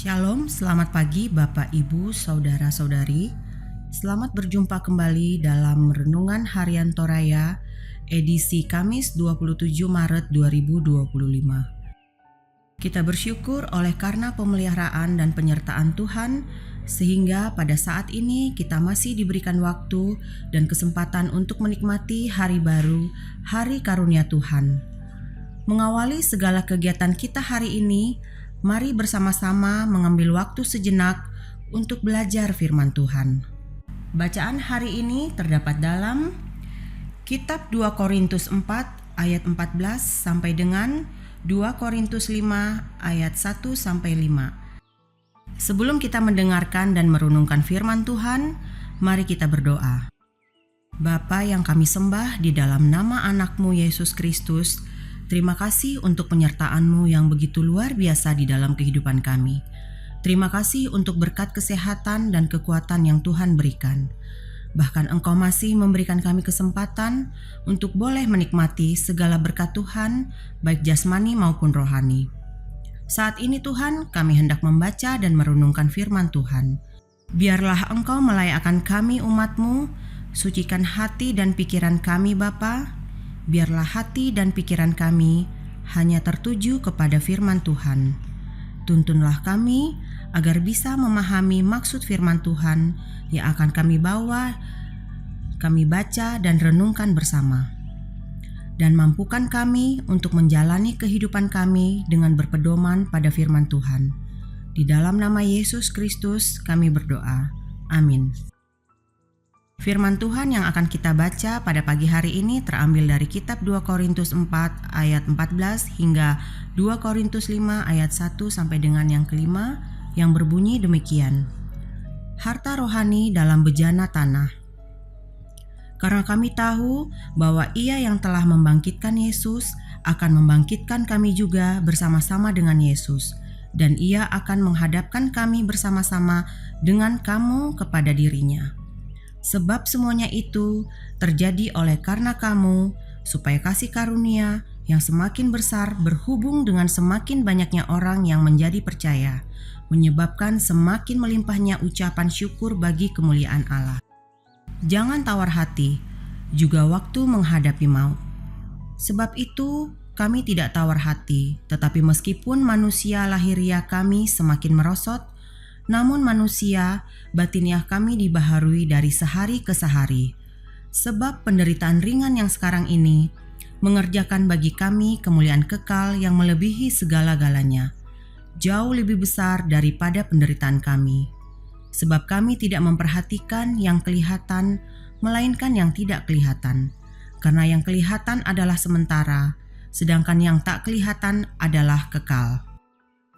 Shalom, selamat pagi Bapak, Ibu, Saudara-saudari. Selamat berjumpa kembali dalam Renungan Harian Toraya, edisi Kamis 27 Maret 2025. Kita bersyukur oleh karena pemeliharaan dan penyertaan Tuhan, sehingga pada saat ini kita masih diberikan waktu dan kesempatan untuk menikmati hari baru, hari karunia Tuhan. Mengawali segala kegiatan kita hari ini, mari bersama-sama mengambil waktu sejenak untuk belajar firman Tuhan. Bacaan hari ini terdapat dalam Kitab 2 Korintus 4 ayat 14 sampai dengan 2 Korintus 5 ayat 1 sampai 5. Sebelum kita mendengarkan dan merenungkan firman Tuhan, mari kita berdoa. Bapa yang kami sembah di dalam nama anak-Mu Yesus Kristus, terima kasih untuk penyertaan-Mu yang begitu luar biasa di dalam kehidupan kami. Terima kasih untuk berkat kesehatan dan kekuatan yang Tuhan berikan. Bahkan Engkau masih memberikan kami kesempatan untuk boleh menikmati segala berkat Tuhan, baik jasmani maupun rohani. Saat ini Tuhan, kami hendak membaca dan merenungkan firman Tuhan. Biarlah Engkau melayakkan kami umat-Mu, sucikan hati dan pikiran kami Bapa. Biarlah hati dan pikiran kami hanya tertuju kepada firman Tuhan. Tuntunlah kami agar bisa memahami maksud firman Tuhan yang akan kami baca dan renungkan bersama. Dan mampukan kami untuk menjalani kehidupan kami dengan berpedoman pada firman Tuhan. Di dalam nama Yesus Kristus kami berdoa. Amin. Firman Tuhan yang akan kita baca pada pagi hari ini terambil dari kitab 2 Korintus 4 ayat 14 hingga 2 Korintus 5 ayat 1 sampai dengan yang kelima yang berbunyi demikian. Harta rohani dalam bejana tanah. Karena kami tahu bahwa Ia yang telah membangkitkan Yesus akan membangkitkan kami juga bersama-sama dengan Yesus, dan Ia akan menghadapkan kami bersama-sama dengan kamu kepada dirinya. Sebab semuanya itu terjadi oleh karena kamu, supaya kasih karunia yang semakin besar berhubung dengan semakin banyaknya orang yang menjadi percaya, menyebabkan semakin melimpahnya ucapan syukur bagi kemuliaan Allah. Jangan tawar hati, juga waktu menghadapi maut. Sebab itu kami tidak tawar hati, tetapi meskipun manusia lahiriah kami semakin merosot, namun manusia batiniah kami dibaharui dari sehari ke sehari. Sebab penderitaan ringan yang sekarang ini mengerjakan bagi kami kemuliaan kekal yang melebihi segala-galanya, jauh lebih besar daripada penderitaan kami. Sebab kami tidak memperhatikan yang kelihatan, melainkan yang tidak kelihatan. Karena yang kelihatan adalah sementara, sedangkan yang tak kelihatan adalah kekal.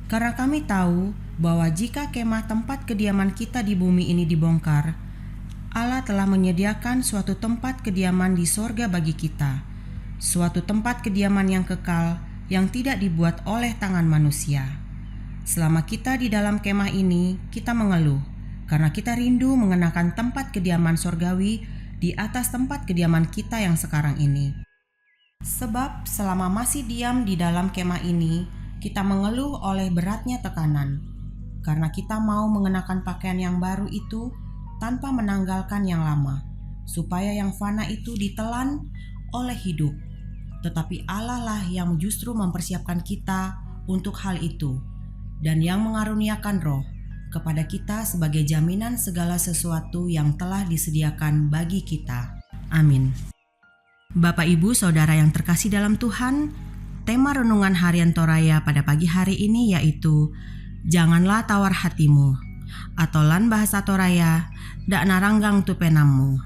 Karena kami tahu bahwa jika kemah tempat kediaman kita di bumi ini dibongkar, Allah telah menyediakan suatu tempat kediaman di sorga bagi kita, suatu tempat kediaman yang kekal yang tidak dibuat oleh tangan manusia. Selama kita di dalam kemah ini, kita mengeluh, karena kita rindu mengenakan tempat kediaman sorgawi di atas tempat kediaman kita yang sekarang ini. Sebab selama masih diam di dalam kemah ini, kita mengeluh oleh beratnya tekanan, karena kita mau mengenakan pakaian yang baru itu tanpa menanggalkan yang lama, supaya yang fana itu ditelan oleh hidup. Tetapi Allah lah yang justru mempersiapkan kita untuk hal itu, dan yang mengaruniakan Roh kepada kita sebagai jaminan segala sesuatu yang telah disediakan bagi kita. Amin. Bapak, Ibu, Saudara yang terkasih dalam Tuhan, tema renungan harian Toraya pada pagi hari ini yaitu Janganlah tawar hatimu, atau lan bahasa Toraya, dak naranggang tu penammu.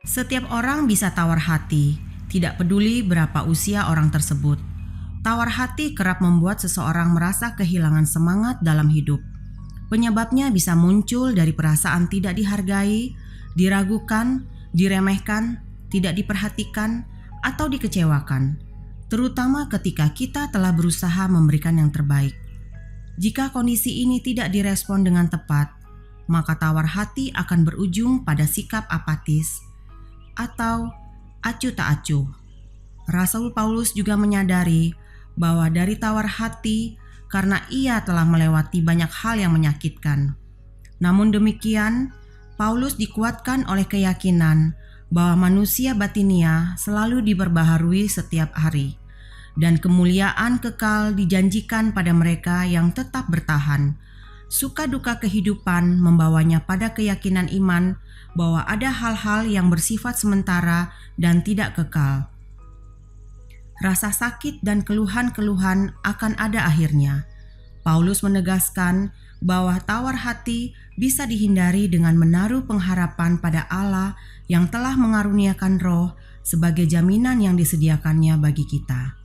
Setiap orang bisa tawar hati, tidak peduli berapa usia orang tersebut. Tawar hati kerap membuat seseorang merasa kehilangan semangat dalam hidup. Penyebabnya bisa muncul dari perasaan tidak dihargai, diragukan, diremehkan, tidak diperhatikan, atau dikecewakan, terutama ketika kita telah berusaha memberikan yang terbaik. Jika kondisi ini tidak direspon dengan tepat, maka tawar hati akan berujung pada sikap apatis atau acuh tak acuh. Rasul Paulus juga menyadari bahwa dari tawar hati karena ia telah melewati banyak hal yang menyakitkan. Namun demikian, Paulus dikuatkan oleh keyakinan bahwa manusia batinia selalu diperbaharui setiap hari, dan kemuliaan kekal dijanjikan pada mereka yang tetap bertahan. Suka duka kehidupan membawanya pada keyakinan iman bahwa ada hal-hal yang bersifat sementara dan tidak kekal. Rasa sakit dan keluhan-keluhan akan ada akhirnya. Paulus menegaskan bahwa tawar hati bisa dihindari dengan menaruh pengharapan pada Allah yang telah mengaruniakan Roh sebagai jaminan yang disediakannya bagi kita.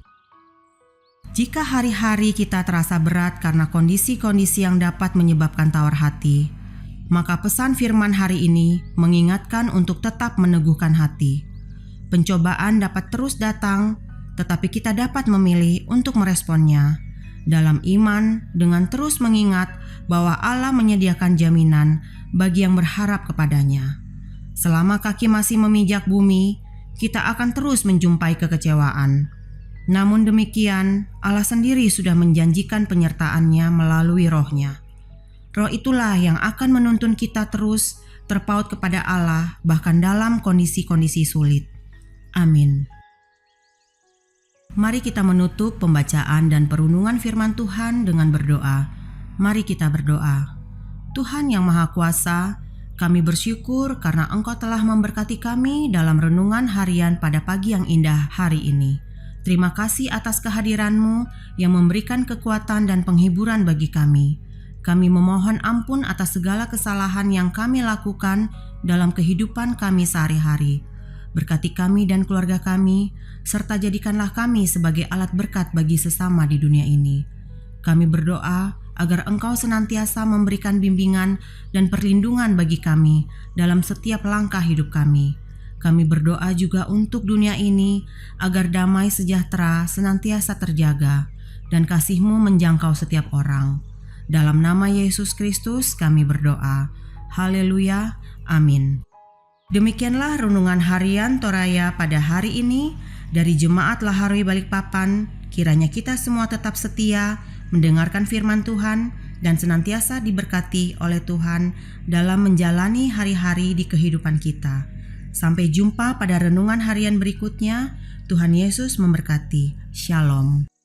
Jika hari-hari kita terasa berat karena kondisi-kondisi yang dapat menyebabkan tawar hati, maka pesan firman hari ini mengingatkan untuk tetap meneguhkan hati. Pencobaan dapat terus datang, tetapi kita dapat memilih untuk meresponnya dalam iman dengan terus mengingat bahwa Allah menyediakan jaminan bagi yang berharap kepadanya. Selama kaki masih memijak bumi, kita akan terus menjumpai kekecewaan. Namun demikian, Allah sendiri sudah menjanjikan penyertaan-Nya melalui Roh-Nya. Roh itulah yang akan menuntun kita terus terpaut kepada Allah bahkan dalam kondisi-kondisi sulit. Amin. Mari kita menutup pembacaan dan perunungan firman Tuhan dengan berdoa. Mari kita berdoa. Tuhan yang Maha Kuasa, kami bersyukur karena Engkau telah memberkati kami dalam renungan harian pada pagi yang indah hari ini. Terima kasih atas kehadiran-Mu yang memberikan kekuatan dan penghiburan bagi kami. Kami memohon ampun atas segala kesalahan yang kami lakukan dalam kehidupan kami sehari-hari. Berkati kami dan keluarga kami, serta jadikanlah kami sebagai alat berkat bagi sesama di dunia ini. Kami berdoa agar Engkau senantiasa memberikan bimbingan dan perlindungan bagi kami dalam setiap langkah hidup kami. Kami berdoa juga untuk dunia ini agar damai sejahtera senantiasa terjaga dan kasih-Mu menjangkau setiap orang. Dalam nama Yesus Kristus kami berdoa. Haleluya. Amin. Demikianlah renungan harian Toraya pada hari ini dari Jemaat Laharui Balikpapan. Kiranya kita semua tetap setia mendengarkan firman Tuhan dan senantiasa diberkati oleh Tuhan dalam menjalani hari-hari di kehidupan kita. Sampai jumpa pada renungan harian berikutnya. Tuhan Yesus memberkati. Shalom.